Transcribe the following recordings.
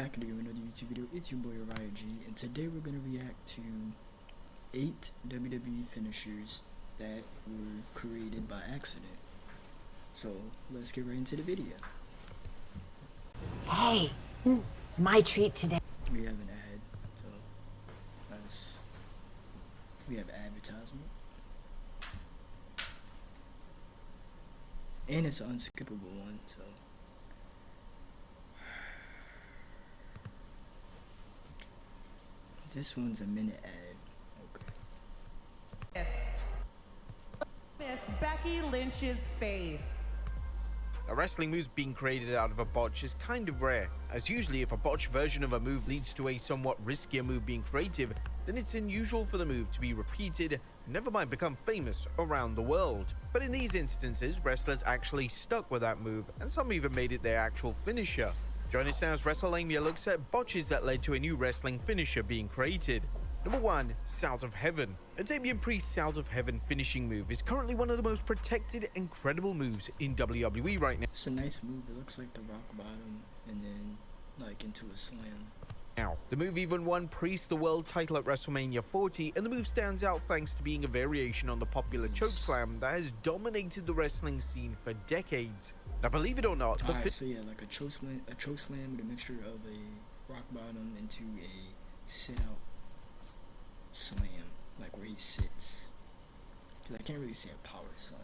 back again with another YouTube video. It's your boy Uriah G, and today we're going to react to 8 WWE finishers that were created by accident. So let's get right into the video. Hey, my treat today. We have an ad, so that's, we have advertisement. And it's an unskippable one, so. This one's a minute ad. Okay. Miss Becky Lynch's face. A wrestling move being created out of a botch is kind of rare, as usually if a botched version of a move leads to a somewhat riskier move being creative, then it's unusual for the move to be repeated, never mind become famous around the world. But in these instances, wrestlers actually stuck with that move, and some even made it their actual finisher. Join us now as WrestleMania looks at botches that led to a new wrestling finisher being created. Number 1. South of Heaven. A Damian Priest South of Heaven finishing move is currently one of the most protected and credible moves in WWE right now. It's a nice move. It looks like the rock bottom and then like into a slam. The move even won Priest the world title at WrestleMania 40, and the move stands out thanks to being a variation on the popular chokeslam that has dominated the wrestling scene for decades. Now, believe it or not, so yeah, like a choke slam with a mixture of a rock bottom into a sit out slam, like where he sits. Cause I can't really say a power slam,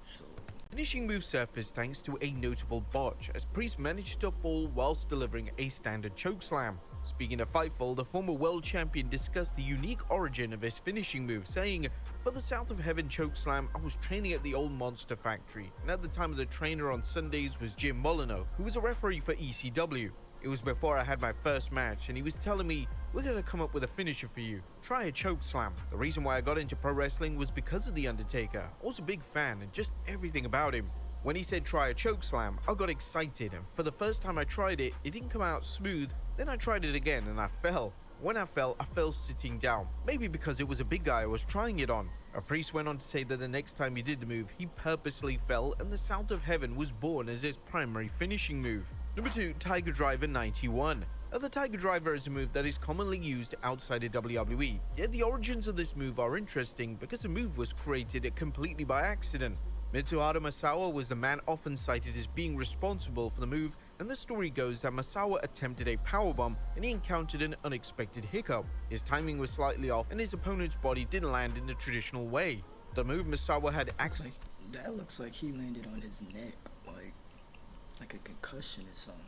so. Finishing move surfaced thanks to a notable botch, as Priest managed to fall whilst delivering a standard chokeslam. Speaking of Fightful, the former world champion discussed the unique origin of his finishing move, saying, "For the South of Heaven chokeslam, I was training at the old Monster Factory, and at the time the trainer on Sundays was Jim Molyneux, who was a referee for ECW. It was before I had my first match, and he was telling me, we're gonna come up with a finisher for you. Try a chokeslam. The reason why I got into pro wrestling was because of The Undertaker. I was a big fan and just everything about him. When he said try a chokeslam, I got excited, and for the first time I tried it, it didn't come out smooth. Then I tried it again and I fell. When I fell sitting down, maybe because it was a big guy I was trying it on." A Priest went on to say that the next time he did the move, he purposely fell, and the South of Heaven was born as his primary finishing move. Number 2. Tiger Driver 91. The Tiger Driver is a move that is commonly used outside of WWE, yet the origins of this move are interesting because the move was created completely by accident. Mitsuhara Masawa was the man often cited as being responsible for the move, and the story goes that Masawa attempted a powerbomb and he encountered an unexpected hiccup. His timing was slightly off and his opponent's body didn't land in the traditional way. The move Masawa had that looks like he landed on his neck, like a concussion or something.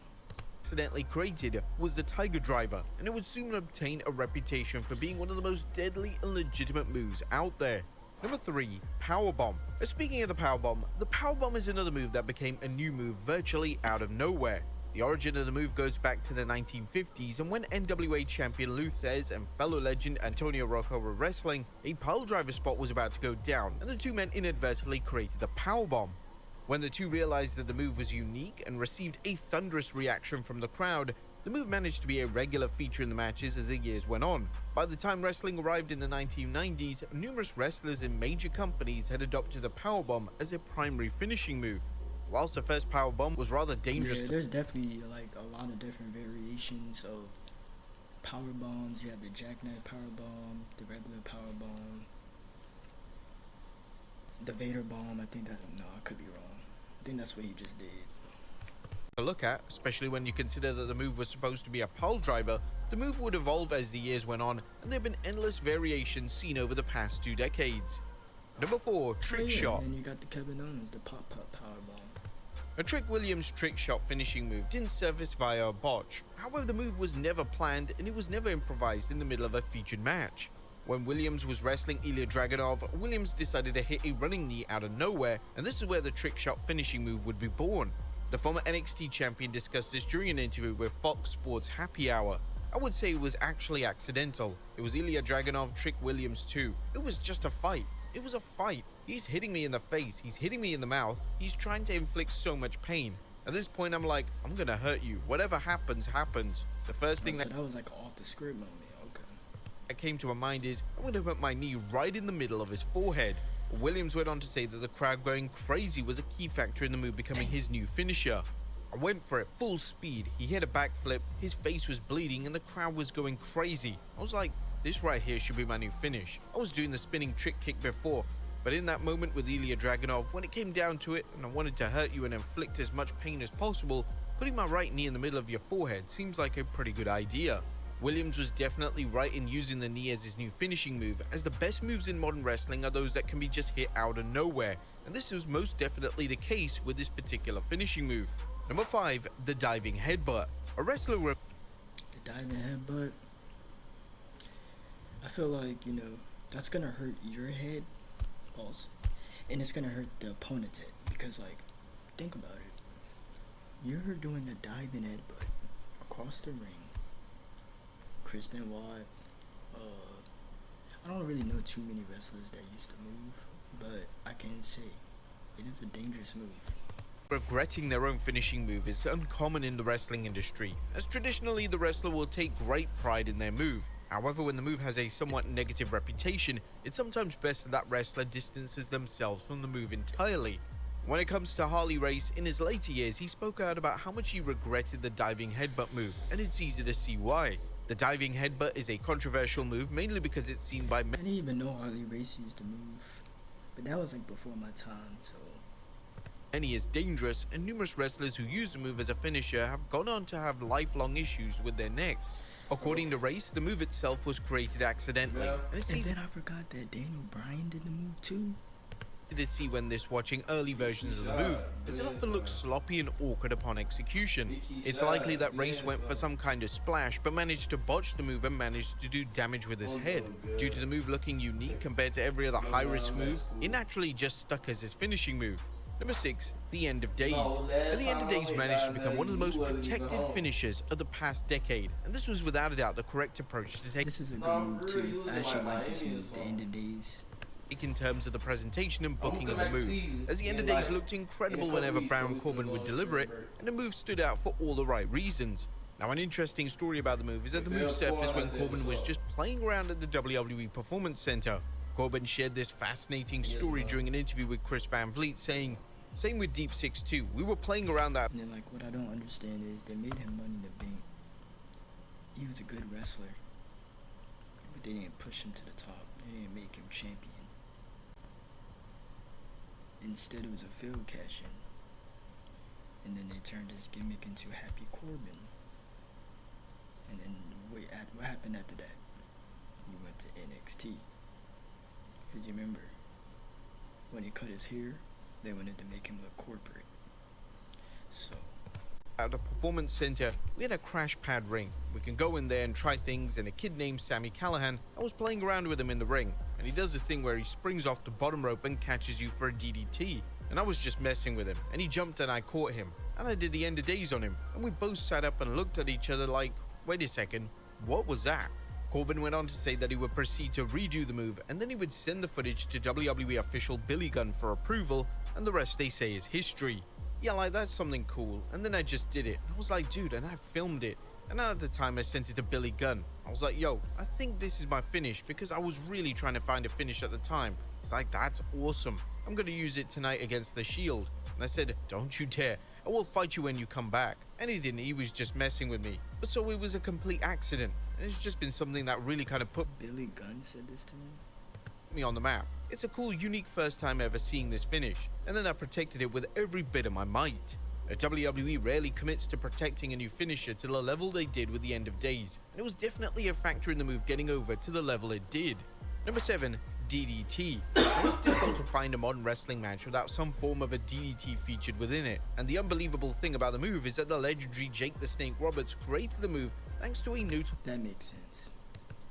Accidentally created was the Tiger Driver, and it would soon obtain a reputation for being one of the most deadly and legitimate moves out there. Number 3. Powerbomb. Speaking of the Powerbomb is another move that became a new move virtually out of nowhere. The origin of the move goes back to the 1950s, and when NWA champion Lou Thesz and fellow legend Antonio Rocco were wrestling, a piledriver spot was about to go down, and the two men inadvertently created the Powerbomb. When the two realized that the move was unique and received a thunderous reaction from the crowd, the move managed to be a regular feature in the matches as the years went on. By the time wrestling arrived in the 1990s, numerous wrestlers in major companies had adopted the powerbomb as their primary finishing move. Whilst the first powerbomb was rather dangerous. Yeah, there's definitely like a lot of different variations of power bombs. You have the jackknife power bomb, the regular power bomb, the Vader bomb. I could be wrong. I think that's what he just did. To look at, especially when you consider that the move was supposed to be a pile driver, the move would evolve as the years went on, and there have been endless variations seen over the past 2 decades. Number 4. Trick Shot. And then you got the Kevin Owens, the pop power bomb. A Trick Williams trick shot finishing move didn't surface via a botch. However, the move was never planned and it was never improvised in the middle of a featured match. When Williams was wrestling Ilya Dragunov, Williams decided to hit a running knee out of nowhere, and this is where the trick shot finishing move would be born. The former NXT champion discussed this during an interview with Fox Sports Happy Hour. "I would say it was actually accidental. It was Ilya Dragunov, Trick Williams too. It was just a fight. It was a fight. He's hitting me in the face, he's hitting me in the mouth, he's trying to inflict so much pain. At this point I'm like, I'm gonna hurt you. Whatever happens, happens." The first thing that was like off the script moment. That came to my mind is, I'm going to put my knee right in the middle of his forehead. Williams went on to say that the crowd going crazy was a key factor in the move becoming his new finisher. I went for it full speed. He hit a backflip, his face was bleeding, and the crowd was going crazy. I was like, this right here should be my new finish. I was doing the spinning trick kick before, but in that moment with Ilya Dragunov, when it came down to it and I wanted to hurt you and inflict as much pain as possible, putting my right knee in the middle of your forehead seems like a pretty good idea. Williams was definitely right in using the knee as his new finishing move, as the best moves in modern wrestling are those that can be just hit out of nowhere, and this was most definitely the case with this particular finishing move. Number 5, the diving headbutt. A wrestler The diving headbutt. I feel like, that's gonna hurt your head, pause, and it's gonna hurt the opponent's head, because, like, think about it. You're doing a diving headbutt across the ring. Chris Benoit, I don't really know too many wrestlers that used to move, but I can say it is a dangerous move. regretting their own finishing move is uncommon in the wrestling industry, as traditionally the wrestler will take great pride in their move. However, when the move has a somewhat negative reputation, it's sometimes best that that wrestler distances themselves from the move entirely. When it comes to Harley Race, in his later years, he spoke out about how much he regretted the diving headbutt move, and it's easy to see why. The diving headbutt is a controversial move, mainly because it's seen by I didn't even know Harley Race used to move, but that was like before my time, so. many as dangerous, and numerous wrestlers who use the move as a finisher have gone on to have lifelong issues with their necks. According to Race, the move itself was created accidentally, and it's And easy then I forgot that Daniel Bryan did the move too. to see when this watching early versions of the move, as it often looks sloppy and awkward upon execution. It's likely that Race went for some kind of splash, but managed to botch the move and managed to do damage with his head. Due to the move looking unique compared to every other high-risk move, it naturally just stuck as his finishing move. Number 6, the End of Days. And the End of Days managed to become one of the most protected finishers of the past decade, and this was without a doubt the correct approach to take This is a good move too. I actually like this move, the End of Days. in terms of the presentation and booking of the move, as the End of Days looked incredible whenever Baron Corbin would deliver it, and the move stood out for all the right reasons. Now, an interesting story about the move is that the move surfaced when Corbin was just playing around at the WWE Performance Center. Corbin shared this fascinating story during an interview with Chris Van Vliet, saying, "Same with Deep Six too. We were playing around that." And then, like, what I don't understand is they made him Money in the Bank. He was a good wrestler, but they didn't push him to the top. They didn't make him champion. Instead, it was a field cash-in. And then they turned his gimmick into Happy Corbin. And then what happened after that? He went to NXT. Because you remember, when he cut his hair, they wanted to make him look corporate. So, At the Performance Center, we had a crash pad ring. We can go in there and try things, and a kid named Sammy Callahan, I was playing around with him in the ring, and he does this thing where he springs off the bottom rope and catches you for a DDT. And I was just messing with him, and he jumped and I caught him, and I did the End of Days on him, and we both sat up and looked at each other like, wait a second, what was that? Corbin went on to say that he would proceed to redo the move, and then he would send the footage to WWE official Billy Gunn for approval, and the rest they say is history. Yeah, like, that's something cool, and then I just did it. I was like, dude, and I filmed it, and at the time I sent it to Billy Gunn. I was like, yo, I think this is my finish, because I was really trying to find a finish at the time. It's like, that's awesome. I'm gonna use it tonight against the Shield. And I said, don't you dare, I will fight you when you come back. And he didn't, he was just messing with me. But so it was a complete accident, and it's just been something that really kind of put Billy Gunn said this to him? me on the map. It's a cool, unique first time ever seeing this finish, and then I protected it with every bit of my might. WWE rarely commits to protecting a new finisher to the level they did with the End of Days, and it was definitely a factor in the move getting over to the level it did. Number 7, DDT. It's difficult to find a modern wrestling match without some form of a DDT featured within it, and the unbelievable thing about the move is that the legendary Jake the Snake Roberts created the move thanks to a notable That makes sense.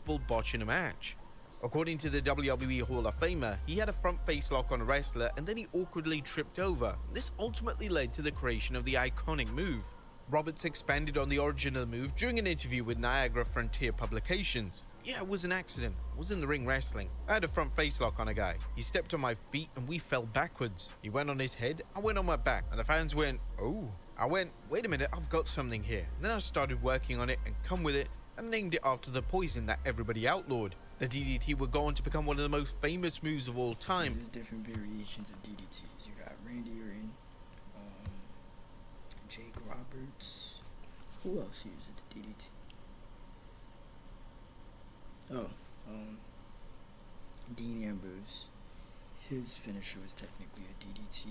botch in a match. According to the WWE Hall of Famer, he had a front face lock on a wrestler and then he awkwardly tripped over. This ultimately led to the creation of the iconic move. Roberts expanded on the origin of the move during an interview with Niagara Frontier Publications. Yeah, it was an accident. I was in the ring wrestling. I had a front face lock on a guy. He stepped on my feet and we fell backwards. He went on his head, I went on my back, and the fans went, oh. I went, wait a minute, I've got something here. And then I started working on it and come with it and named it after the poison that everybody outlawed. The DDT would go on to become one of the most famous moves of all time. There's different variations of DDTs. You got Randy Orton, Jake Roberts. Who else uses the DDT? Oh, Dean Ambrose. His finisher is technically a DDT.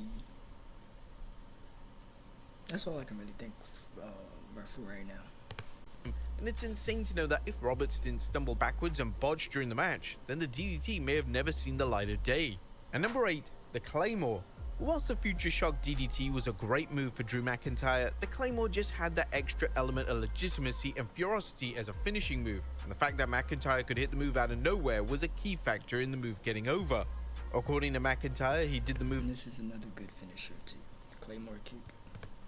That's all I can really think for right now. And it's insane to know that if Roberts didn't stumble backwards and bodge during the match, then the DDT may have never seen the light of day. And number 8, the Claymore. Whilst the Future Shock DDT was a great move for Drew McIntyre, the Claymore just had that extra element of legitimacy and ferocity as a finishing move, and the fact that McIntyre could hit the move out of nowhere was a key factor in the move getting over. According to McIntyre, he did the move And this is another good finisher too, the Claymore kick.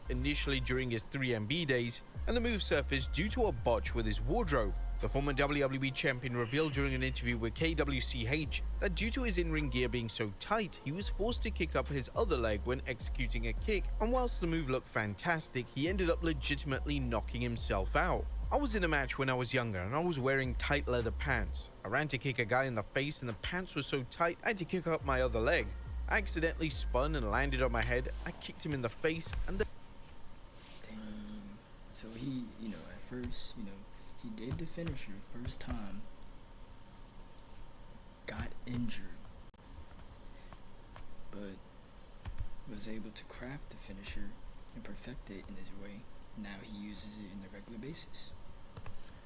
Initially during his 3MB days, and the move surfaced due to a botch with his wardrobe. The former WWE champion revealed during an interview with KWCH that due to his in-ring gear being so tight, he was forced to kick up his other leg when executing a kick, and whilst the move looked fantastic, he ended up legitimately knocking himself out. I was in a match when I was younger and I was wearing tight leather pants. I ran to kick a guy in the face and the pants were so tight I had to kick up my other leg. I accidentally spun and landed on my head. I kicked him in the face and Damn. So he, at first, he did the finisher first time, got injured, but was able to craft the finisher and perfect it in his way. Now he uses it on a regular basis.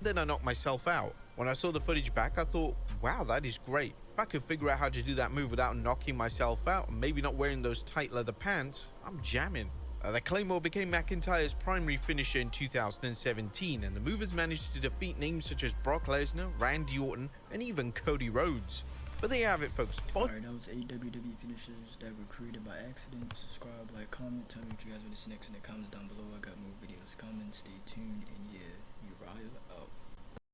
then I knocked myself out. When I saw the footage back, I thought, wow, that is great. If I could figure out how to do that move without knocking myself out and maybe not wearing those tight leather pants, I'm jamming. The Claymore became McIntyre's primary finisher in 2017, and the move has managed to defeat names such as Brock Lesnar, Randy Orton, and even Cody Rhodes. But there you have it, folks. Alright, that was 8 WWE finishers that were created by accident. Subscribe, like, comment, tell me what you guys want to see next in the comments down below. I got more videos coming. Stay tuned, and